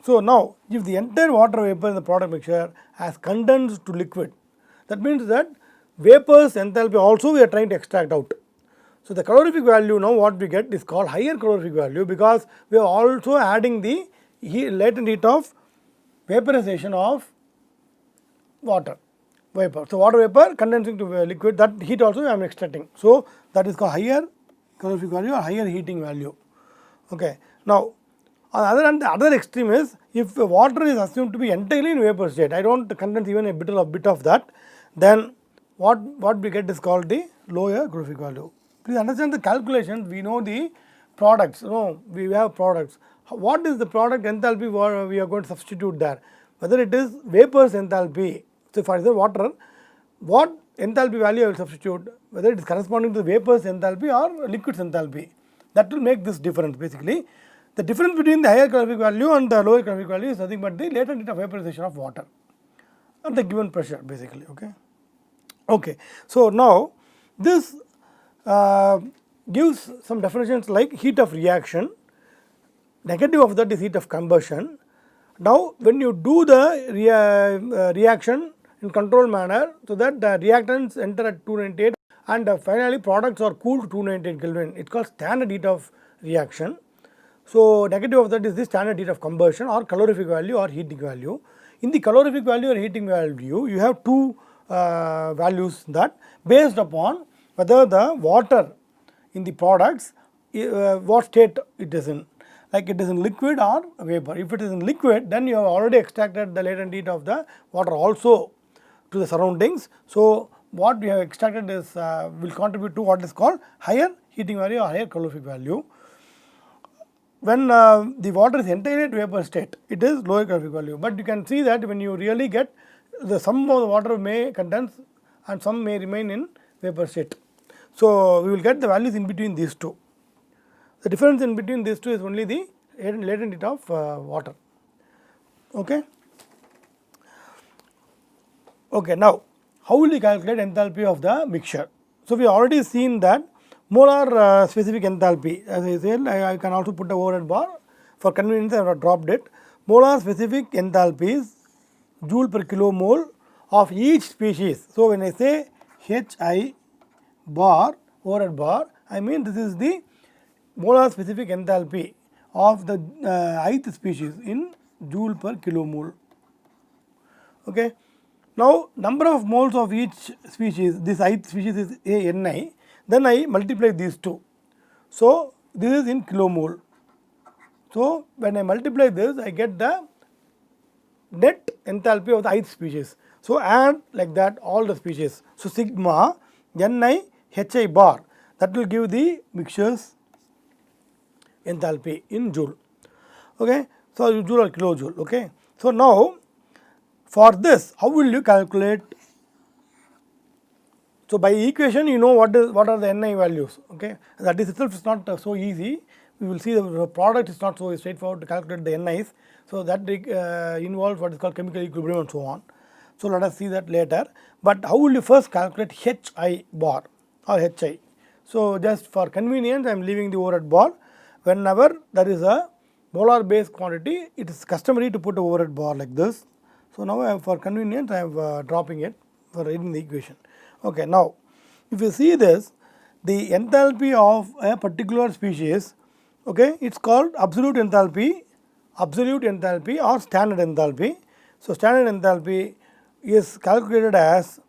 So now if the entire water vapor in the product mixture has condensed to liquid, that means that vapors enthalpy also we are trying to extract out. So the calorific value now what we get is called higher calorific value, because we are also adding the latent heat of vaporization of water vapor. So water vapor condensing to liquid, that heat also I am extracting. So that is called higher calorific value or higher heating value. Okay. Now on the other hand, the other extreme is if water is assumed to be entirely in vapor state, I don't condense even a bit of that, then what we get is called the lower calorific value. Please understand the calculations. We know the products, we have products. What is the product enthalpy we are going to substitute there? Whether it is vapors enthalpy, so for example water, what enthalpy value I will substitute, whether it is corresponding to the vapors enthalpy or liquids enthalpy, that will make this difference basically. The difference between the higher calorific value and the lower calorific value is nothing but the latent heat of vaporization of water at the given pressure basically. Okay. So now this gives some definitions like heat of reaction, negative of that is heat of combustion. Now when you do the reaction in controlled manner, so that the reactants enter at 298 and finally products are cooled to 298 Kelvin, it is called standard heat of reaction. So negative of that is the standard heat of combustion or calorific value or heating value. In the calorific value or heating value, you have two values that based upon whether the water in the products what state it is in, like it is in liquid or vapor. If it is in liquid, then you have already extracted the latent heat of the water also to the surroundings. So what we have extracted is will contribute to what is called higher heating value or higher calorific value. When the water is entirely at vapor state, it is lower calorific value, but you can see that when you really get some of the water may condense and some may remain in vapor state. So we will get the values in between these two. The difference in between these two is only the latent heat of water. Okay. Now how will we calculate enthalpy of the mixture? So we already seen that molar specific enthalpy, as I said, I can also put a overhead bar. For convenience I have dropped it. Molar specific enthalpy is joule per kilomole of each species. So when I say HI bar overhead bar, I mean this is the molar specific enthalpy of the ith species in joule per kilomole. Okay. Now number of moles of each species, this ith species is Ni. Then I multiply these two. So this is in kilomole. So when I multiply this, I get the net enthalpy of the ith species. So add like that all the species. So sigma Ni Hi bar, that will give the mixture's enthalpy in joule. Okay. So joule or kilojoule. Okay. So now for this, how will you calculate? So by equation you know what are the Ni values. Okay. That is itself is not so easy. We will see the product is not so straightforward to calculate the Ni's. So that involves what is called chemical equilibrium and so on. So let us see that later. But how will you first calculate Hi bar or Hi? So just for convenience I am leaving the overhead bar. Whenever there is a molar base quantity, it is customary to put a overhead bar like this. So now for convenience I am dropping it for writing the equation. Okay. Now if you see this, the enthalpy of a particular species, okay, it is called absolute enthalpy or standard enthalpy. So standard enthalpy is calculated as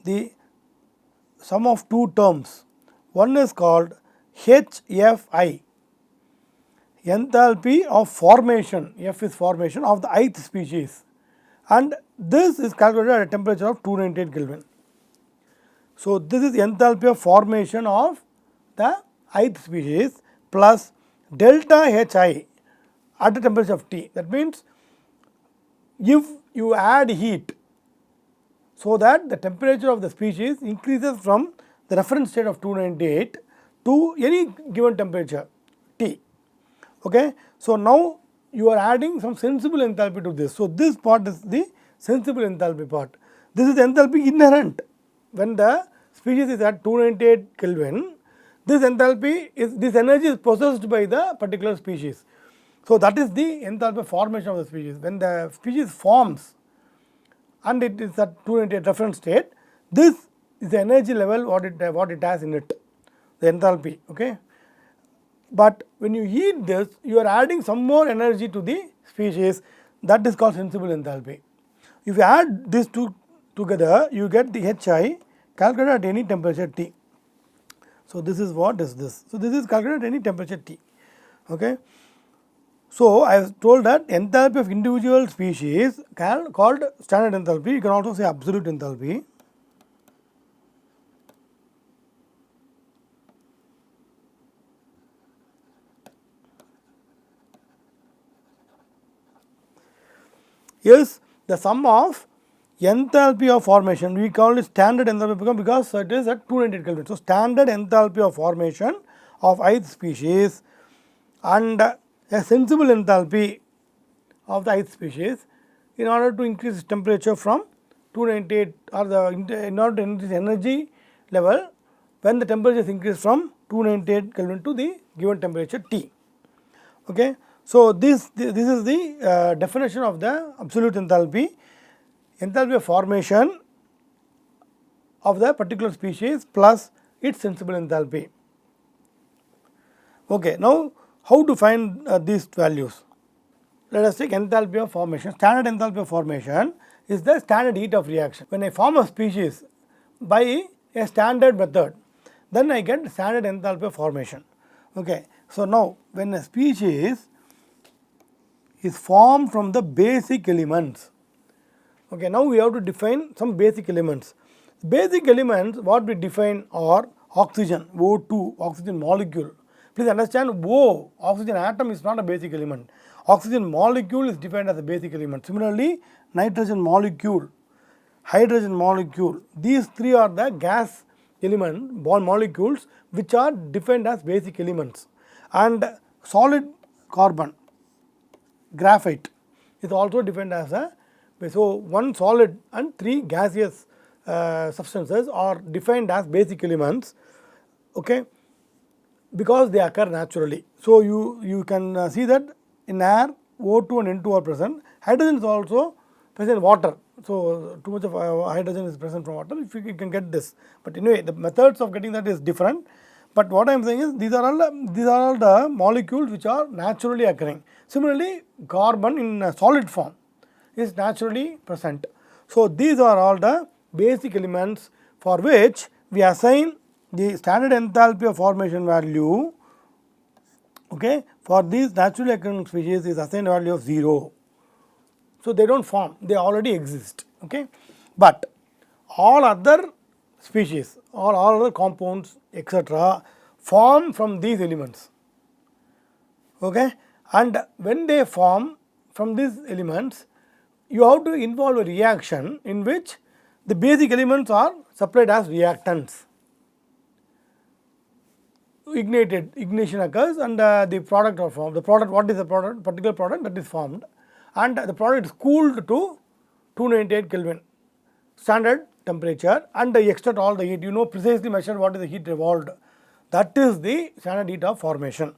the sum of two terms. One is called HFI, enthalpy of formation, F is formation of the ith species, and this is calculated at a temperature of 298 Kelvin. So this is enthalpy of formation of the ith species plus delta Hi at the temperature of T. That means if you add heat so that the temperature of the species increases from the reference state of 298 to any given temperature T. Okay. So now you are adding some sensible enthalpy to this. So this part is the sensible enthalpy part. This is enthalpy inherent. When the species is at 298 Kelvin, this enthalpy is, this energy is possessed by the particular species. So, that is the enthalpy formation of the species. When the species forms and it is at 298 reference state, this is the energy level what it has in it, the enthalpy. Okay. But when you heat this, you are adding some more energy to the species, that is called sensible enthalpy. If you add these two together, you get the HI calculated at any temperature T. So, this is what is this. So, this is calculated at any temperature T. Okay. So, I was told that enthalpy of individual species called standard enthalpy, you can also say absolute enthalpy. Is the sum of enthalpy of formation, we call it standard enthalpy because it is at 298 Kelvin. So, standard enthalpy of formation of ith species and a sensible enthalpy of the ith species in order to increase temperature from 298 or in order to increase energy level when the temperature is increased from 298 Kelvin to the given temperature T. Okay. So, this is the definition of the absolute enthalpy, enthalpy of formation of the particular species plus its sensible enthalpy. Okay. Now, how to find these values? Let us take enthalpy of formation. Standard enthalpy of formation is the standard heat of reaction. When I form a species by a standard method, then I get standard enthalpy of formation. Okay. So, now when a species is formed from the basic elements. Okay, now we have to define some basic elements. Basic elements what we define are oxygen, O2, oxygen molecule. Please understand O, oxygen atom is not a basic element. Oxygen molecule is defined as a basic element. Similarly, nitrogen molecule, hydrogen molecule, these three are the gas element molecules which are defined as basic elements. And solid carbon, graphite is also defined as a, so one solid and three gaseous substances are defined as basic elements, okay, because they occur naturally. So, you can see that in air O2 and N2 are present, hydrogen is also present in water. So, too much of hydrogen is present from water, if you can get this, but anyway the methods of getting that is different. But what I am saying is these are all the molecules which are naturally occurring. Similarly, carbon in solid form is naturally present. So, these are all the basic elements for which we assign the standard enthalpy of formation value, okay, for these naturally occurring species is assigned a value of 0. So, they do not form, they already exist, okay. But all other species, all other compounds etc. form from these elements, okay. And when they form from these elements, you have to involve a reaction in which the basic elements are supplied as reactants. Ignition occurs and the product are formed. The product, what is the product? Particular product that is formed, and the product is cooled to 298 Kelvin standard temperature, and you extract all the heat. You know precisely measure what is the heat revolved. That is the standard heat of formation.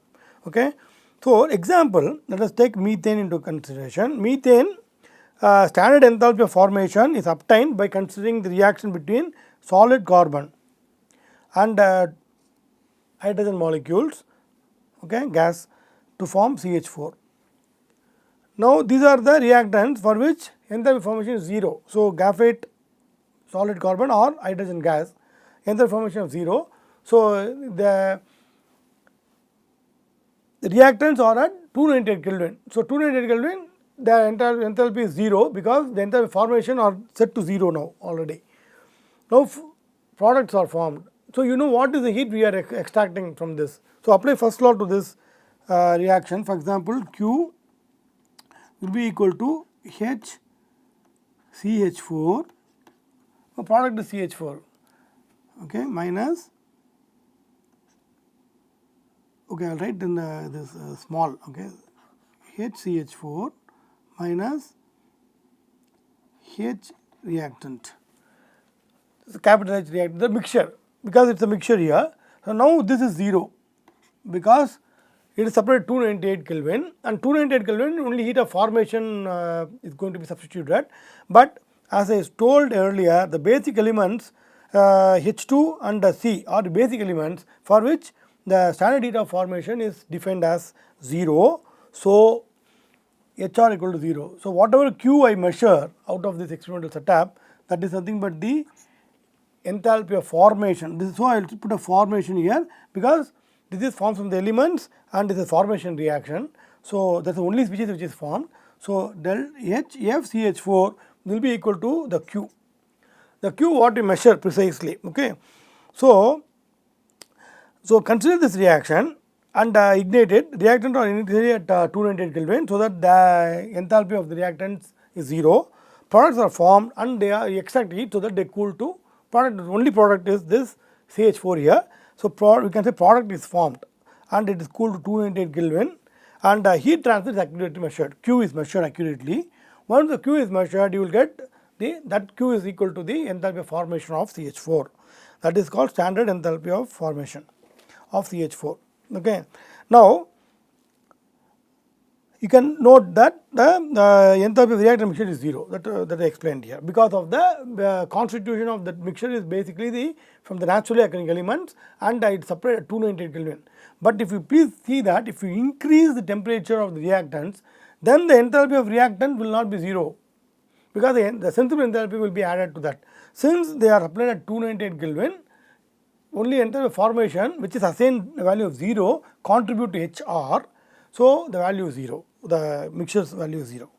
Okay. So, example, let us take methane into consideration. Methane standard enthalpy of formation is obtained by considering the reaction between solid carbon and hydrogen molecules, okay, gas, to form CH4. Now, these are the reactants for which enthalpy formation is 0. So, graphite, solid carbon or hydrogen gas, enthalpy formation of 0. So, the reactants are at 298 Kelvin. So, 298 Kelvin the enthalpy is 0 because the enthalpy formation are set to 0 now already. Now, products are formed. So, you know what is the heat we are extracting from this. So, apply first law to this reaction. For example, Q will be equal to H CH4, the product is CH4, okay, minus, okay, I will write in this small, okay, HCH4 minus H reactant, it's a capital H reactant, the mixture, because it is a mixture here. So, now this is 0 because it is separated 298 Kelvin, and 298 Kelvin only heat of formation is going to be substituted. But as I told earlier, the basic elements H2 and C are the basic elements for which the standard heat of formation is defined as 0. So, HR equal to 0. So, whatever Q I measure out of this experimental setup, that is nothing but the enthalpy of formation. This is why I will put a formation here, because this is formed from the elements and this is a formation reaction. So, that is the only species which is formed. So, del HFCH4 will be equal to the Q. The Q what we measure precisely. Okay. So, consider this reaction and ignite it. Reactant are initially at 298 Kelvin, so that the enthalpy of the reactants is 0. Products are formed and they are extract heat, so that they cool to product. The only product is this CH4 here. So, we can say product is formed and it is cooled to 298 Kelvin, and heat transfer is accurately measured. Q is measured accurately. Once the Q is measured, you will get that Q is equal to the enthalpy of formation of CH4. That is called standard enthalpy of formation of CH4. Okay. Now, you can note that the enthalpy of the reactant mixture is 0, that I explained here, because of the constitution of that mixture is basically from the naturally occurring elements, and it is separated at 298 Kelvin. But if you please see that if you increase the temperature of the reactants, then the enthalpy of reactant will not be 0, because the sensible enthalpy will be added to that. Since they are applied at 298 Kelvin, only enthalpy of formation, which is assigned a value of 0, contribute to HR. So, the value is 0, the mixture's value is 0.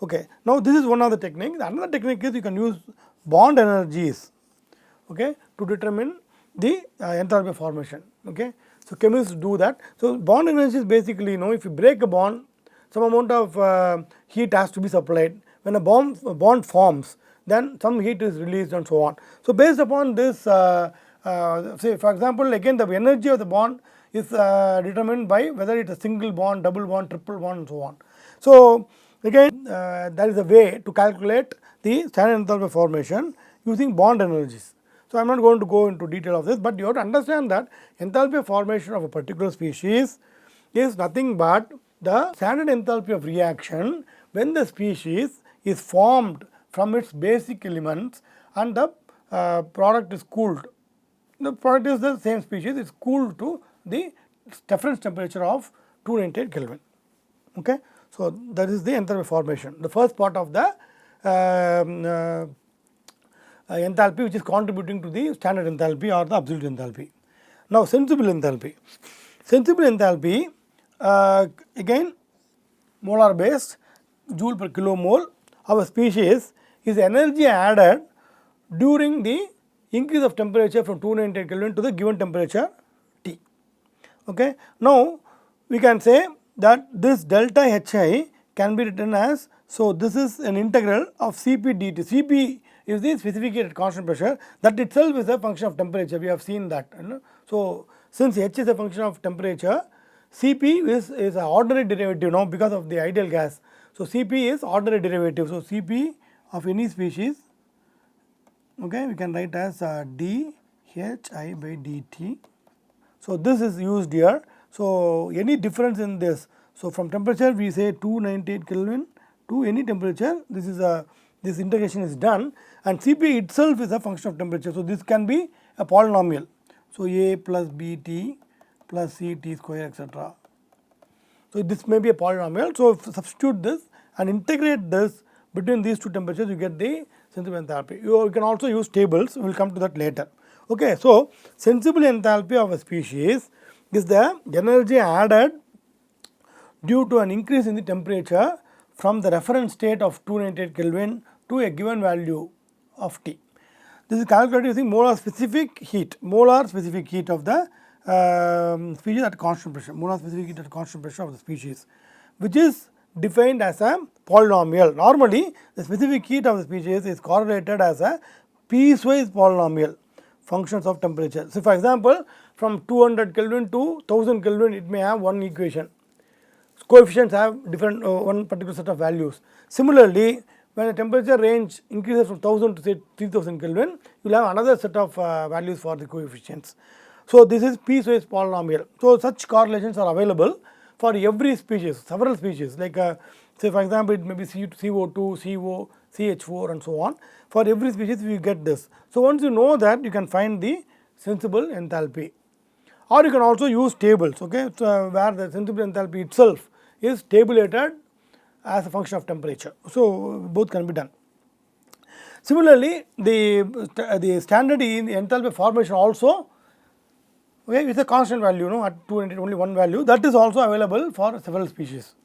Okay. Now, this is one of the techniques. Another technique is you can use bond energies, okay, to determine the enthalpy of formation. Okay. So, chemists do that. So, bond energy is basically, if you break a bond, some amount of heat has to be supplied. When a bond forms, then some heat is released and so on. So, based upon this, say for example, again the energy of the bond is determined by whether it is a single bond, double bond, triple bond and so on. So, again there is a way to calculate the standard enthalpy of formation using bond energies. So, I am not going to go into detail of this, but you have to understand that enthalpy of formation of a particular species is nothing but the standard enthalpy of reaction when the species is formed from its basic elements and the product is cooled. The product is the same species, it is cooled to the reference temperature of 298 Kelvin. Okay. So, that is the enthalpy formation, the first part of the enthalpy which is contributing to the standard enthalpy or the absolute enthalpy. Now, sensible enthalpy. Sensible enthalpy again molar based, joule per kilomole of a species is energy added during the increase of temperature from 298 Kelvin to the given temperature T. Okay. Now, we can say that this delta Hi can be written as, so this is an integral of Cp dt. Cp is the specific heat at constant pressure, that itself is a function of temperature, we have seen that. So, since H is a function of temperature, Cp is an ordinary derivative now because of the ideal gas. So, Cp is ordinary derivative. So, Cp of any species, okay, we can write as dHi by dt. So, this is used here. So, any difference in this, so from temperature we say 298 Kelvin to any temperature, this is this integration is done, and Cp itself is a function of temperature. So, this can be a polynomial. So, A plus Bt plus Ct square etc. So, this may be a polynomial. So, if you substitute this and integrate this between these two temperatures, you get the sensible enthalpy. You can also use tables, we will come to that later. Okay. So, sensible enthalpy of a species is the energy added due to an increase in the temperature from the reference state of 298 Kelvin to a given value of T. This is calculated using molar specific heat of the species at constant pressure, molar specific heat at constant pressure of the species, which is defined as a polynomial. Normally, the specific heat of the species is correlated as a piecewise polynomial functions of temperature. So, for example, from 200 Kelvin to 1000 Kelvin, it may have one equation. Coefficients have different one particular set of values. Similarly, when the temperature range increases from 1000 to say 3000 Kelvin, you will have another set of values for the coefficients. So, this is piecewise polynomial. So, such correlations are available. for every species, several species, like say for example it may be CO2, CO, CH4 and so on. For every species we get this. So once you know that, you can find the sensible enthalpy, or you can also use tables, okay, so where the sensible enthalpy itself is tabulated as a function of temperature. So both can be done. Similarly, the standard in enthalpy formation also, okay, is a constant value, at 200 only one value, that is also available for several species.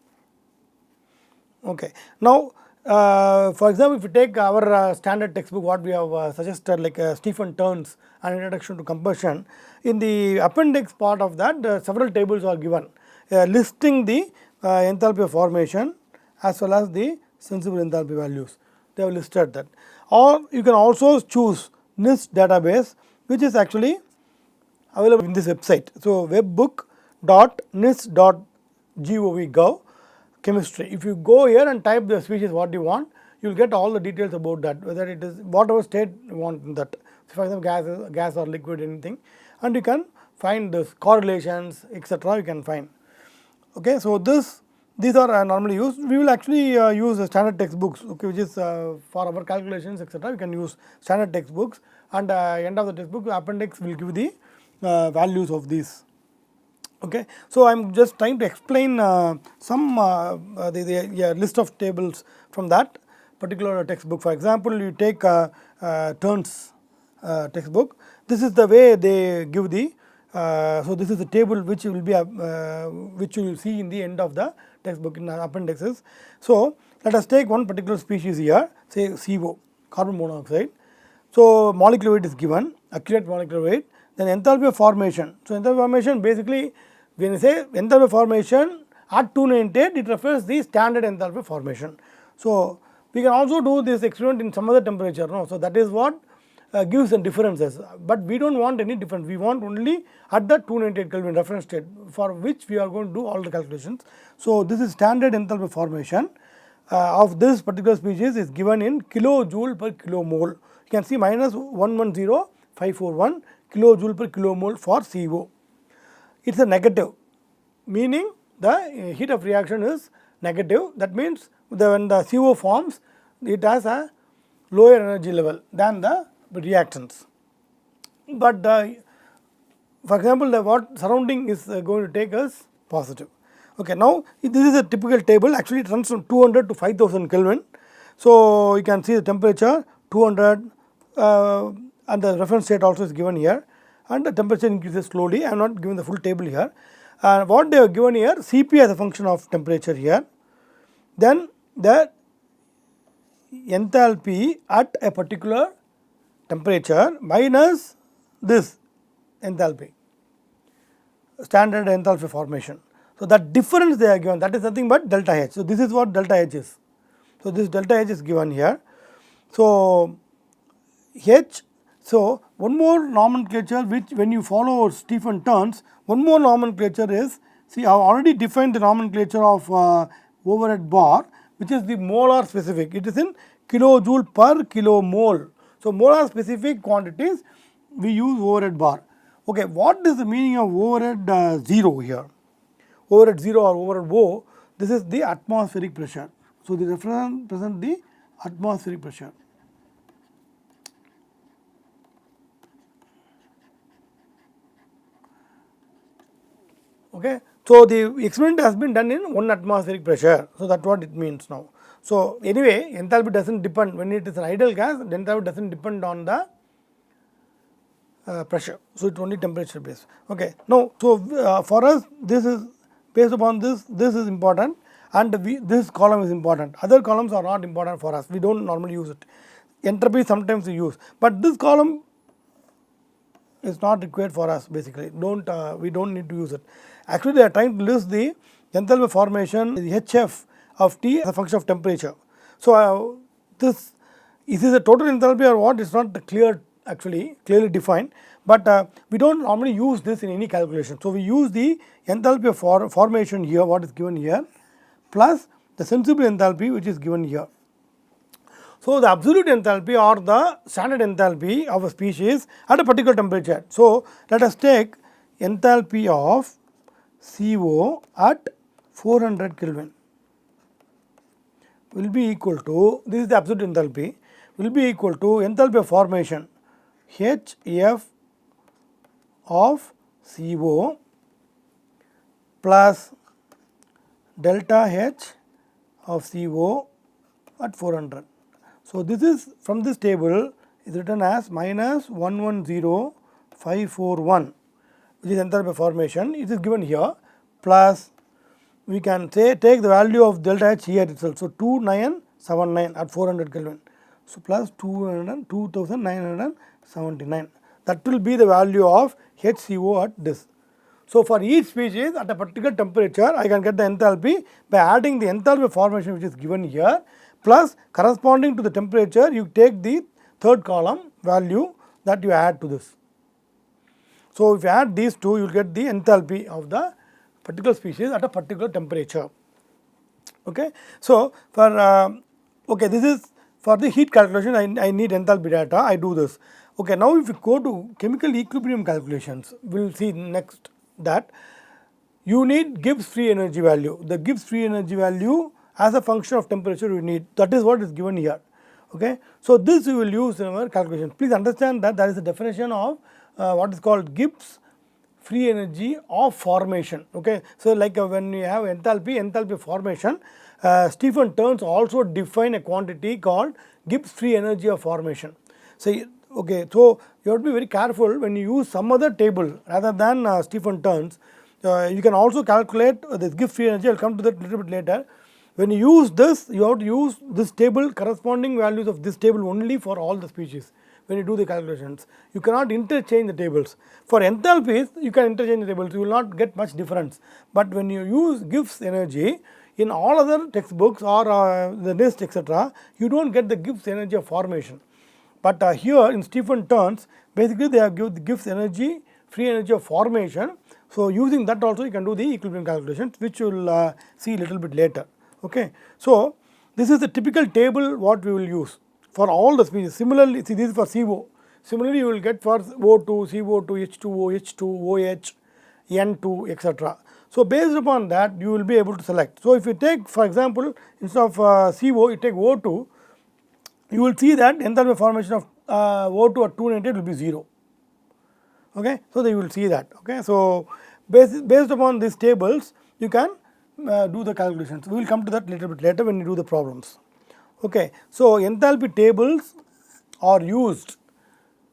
Okay. Now, for example, if you take our standard textbook, what we have suggested, like Stephen Turn's An Introduction to Combustion, in the appendix part of that, several tables are given listing the enthalpy of formation as well as the sensible enthalpy values. They have listed that. Or you can also choose NIST database, which is actually available in this website. So webbook.nist.gov chemistry. If you go here and type the species what you want, you will get all the details about that, whether it is whatever state you want in that. So for example, gas or liquid, anything, and you can find this correlations, etc. you can find. Okay, so these are normally used. We will actually use standard textbooks, okay, which is for our calculations, etc. We can use standard textbooks, and end of the textbook appendix will give the values of these. Okay, so I am just trying to explain some the list of tables from that particular textbook. For example, you take Turn's textbook. This is the way they give the. So this is the table which will be which you will see in the end of the textbook in appendixes. So let us take one particular species here, say CO, carbon monoxide. So molecular weight is given, accurate molecular weight. Then enthalpy of formation. So enthalpy of formation, basically when you say enthalpy of formation at 298, it refers the standard enthalpy formation. So we can also do this experiment in some other temperature, no? So that is what gives the differences, but we do not want any difference. We want only at the 298 Kelvin reference state, for which we are going to do all the calculations. So this is standard enthalpy formation of this particular species is given in kilojoule per kilomole. You can see minus 110541 kilojoule per kilomole for CO. It is a negative, meaning the heat of reaction is negative. That means when the CO forms, it has a lower energy level than the reactants. But for example, what surrounding is going to take us positive. Okay, now this is a typical table. Actually, it runs from 200 to 5000 Kelvin. So you can see the temperature 200 and the reference state also is given here, and the temperature increases slowly. I am not giving the full table here. What they have given here, Cp as a function of temperature here, then the enthalpy at a particular temperature minus this enthalpy, standard enthalpy formation. So that difference they are given, that is nothing but delta H. So this is what delta H is. So this delta H is given here. So H, so one more nomenclature which when you follow Stephen Turn's, one more nomenclature is, see I have already defined the nomenclature of overhead bar, which is the molar specific. It is in kilojoule per kilomole. So molar specific quantities we use overhead bar. Okay, what is the meaning of overhead 0 here? Overhead 0 or overhead O, this is the atmospheric pressure. So the represent the atmospheric pressure. Okay, so the experiment has been done in 1 atmospheric pressure. So that is what it means now. So anyway, enthalpy does not depend, when it is an ideal gas, the enthalpy does not depend on the pressure. So it is only temperature based. Okay, now so for us this is based upon this is important, and this column is important. Other columns are not important for us. We do not normally use it. Entropy sometimes we use, but this column is not required for us basically. We do not need to use it. Actually, they are trying to list the enthalpy formation, the HF of T as a function of temperature. So this is this a total enthalpy or what is not clear, actually clearly defined, but we do not normally use this in any calculation. So we use the enthalpy of formation here, what is given here, plus the sensible enthalpy which is given here. So the absolute enthalpy or the standard enthalpy of a species at a particular temperature. So let us take enthalpy of CO at 400 Kelvin will be equal to, this is the absolute enthalpy, will be equal to enthalpy of formation HF of CO plus delta H of CO at 400. So, this is from this table is written as minus 110541, which is enthalpy of formation. It is given here, plus we can say take the value of delta H here itself. So, 2979 at 400 Kelvin. So, plus 2979, that will be the value of HCO at this. So, for each species at a particular temperature, I can get the enthalpy by adding the enthalpy of formation which is given here, plus corresponding to the temperature you take the third column value that you add to this. So, if you add these two, you will get the enthalpy of the particular species at a particular temperature. Okay. So, for this is for the heat calculation, I need enthalpy data, I do this. Okay. Now, if you go to chemical equilibrium calculations, we will see next that you need Gibbs free energy value. The Gibbs free energy value as a function of temperature you need, that is what is given here. Okay. So, this we will use in our calculation. Please understand that there is a definition of what is called Gibbs free energy of formation. Okay. So, like when you have enthalpy formation, Stephen Terns also define a quantity called Gibbs free energy of formation. So, okay, so you have to be very careful when you use some other table rather than Stephen Terns. You can also calculate this Gibbs free energy. I will come to that a little bit later. When you use this, you have to use this table, corresponding values of this table only for all the species. When you do the calculations, you cannot interchange the tables. For enthalpies, you can interchange the tables, you will not get much difference. But when you use Gibbs energy in all other textbooks or the NIST etc., you do not get the Gibbs energy of formation. But here in Stephen Terns, basically they have given the Gibbs energy, free energy of formation. So, using that also you can do the equilibrium calculations, which you will see a little bit later. Okay. So, this is the typical table what we will use for all the species. Similarly, see, this is for CO. Similarly, you will get for O2, CO2, H2O, H2, OH, N2 etc. So, based upon that you will be able to select. So, if you take for example, instead of CO you take O2, you will see that enthalpy formation of O2 at 298 will be 0. Okay. So, you will see that. Okay. So, based upon these tables you can do the calculations. We will come to that little bit later when you do the problems. Okay. So, enthalpy tables are used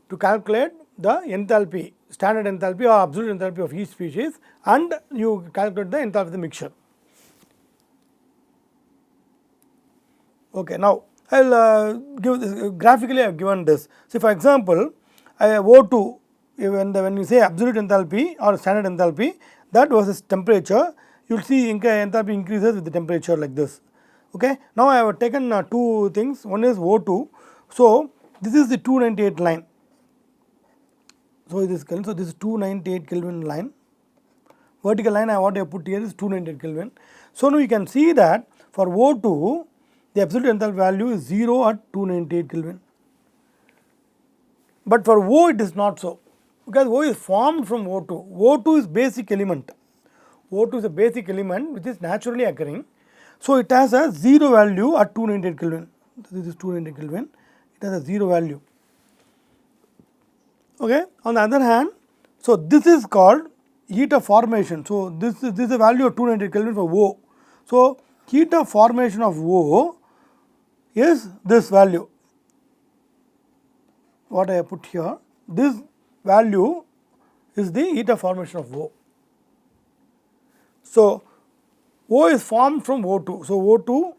to calculate the enthalpy, standard enthalpy or absolute enthalpy of each species, and you calculate the enthalpy of the mixture. Okay. Now, I will give this graphically. I have given this. So, for example, O2, when you say absolute enthalpy or standard enthalpy, that versus temperature, you will see enthalpy increases with the temperature like this. Okay. Now, I have taken two things. One is O2. So, this is the 298 line. So, this is 298 Kelvin line. Vertical line what I have put here is 298 Kelvin. So, now you can see that for O2, the absolute enthalpy value is 0 at 298 Kelvin. But for O it is not so, because O is formed from O2. O2 is basic element. O2 is a basic element which is naturally occurring. So, it has a 0 value at 298 Kelvin. This is 298 Kelvin. It has a 0 value. Okay. On the other hand, so this is called heat of formation. So, this is a value of 298 Kelvin for O. So, heat of formation of O is this value. What I have put here, this value is the heat of formation of O. So, O is formed from O2. So, O2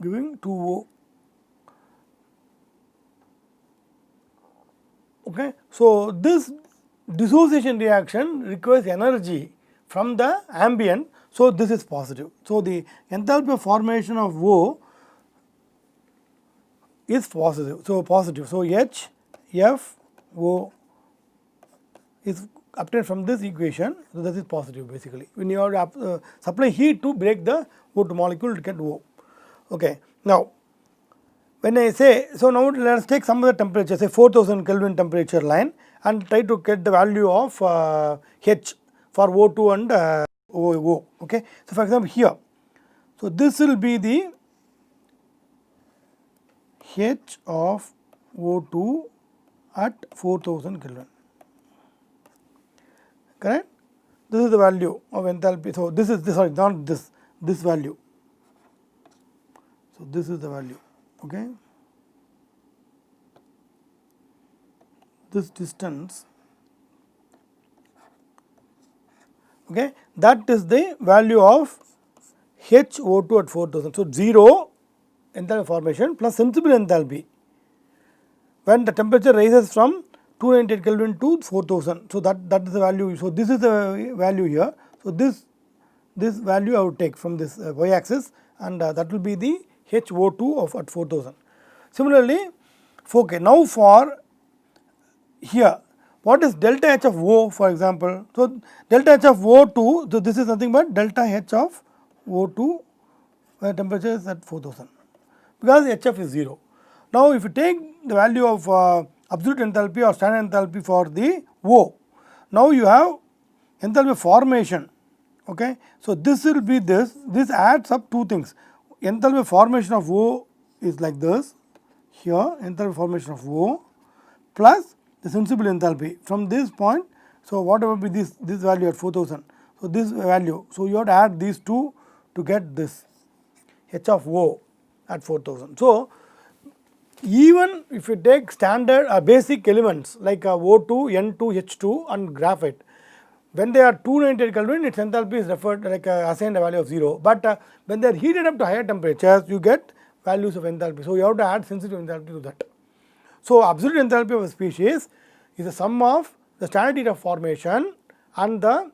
giving 2O. Okay. So, this dissociation reaction requires energy from the ambient. So, this is positive. So, the enthalpy of formation of O is positive. So, positive. So, H F O is obtained from this equation. So, this is positive basically. When you have to supply heat to break the O2 molecule to get O. Okay. Now, when I say, so now let us take some other temperature, say 4000 Kelvin temperature line, and try to get the value of H for O2 and OO. Okay. So, for example, here, so this will be the H of O2 at 4000 Kelvin, correct. This is the value of enthalpy. So, this is this, sorry, not this value. So, this is the value. Okay. This distance, okay, that is the value of HO2 at 4000. So, 0 enthalpy formation plus sensible enthalpy when the temperature rises from 298 Kelvin to 4000. So, that is the value. So, this is the value here. So, this value I would take from this y axis, and that will be the HO2 of at 4000. Similarly, okay, now for here, what is delta H of O, for example? So, delta H of O2, so this is nothing but delta H of O2 where temperature is at 4000, because HF is 0. Now, if you take the value of absolute enthalpy or standard enthalpy for the O, now you have enthalpy formation. Okay. So, this will be this adds up two things. Enthalpy formation of O is like this, here enthalpy formation of O plus the sensible enthalpy from this point. So, whatever be this value at 4000. So, this value. So, you have to add these two to get this H of O at 4000. So, even if you take standard basic elements like O2, N2, H2 and graphite, when they are 298 Kelvin, its enthalpy is referred like assigned a value of 0, but when they are heated up to higher temperatures, you get values of enthalpy. So, you have to add sensitive enthalpy to that. So, absolute enthalpy of a species is the sum of the standard heat of formation and the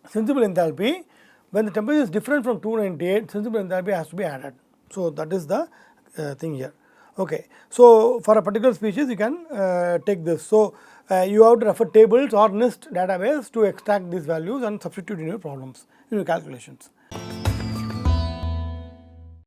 sensible enthalpy. When the temperature is different from 298, sensible enthalpy has to be added. So, that is the thing here. Okay. So, for a particular species you can take this. So, you have to refer tables or NIST database to extract these values and substitute in your problems, in your calculations.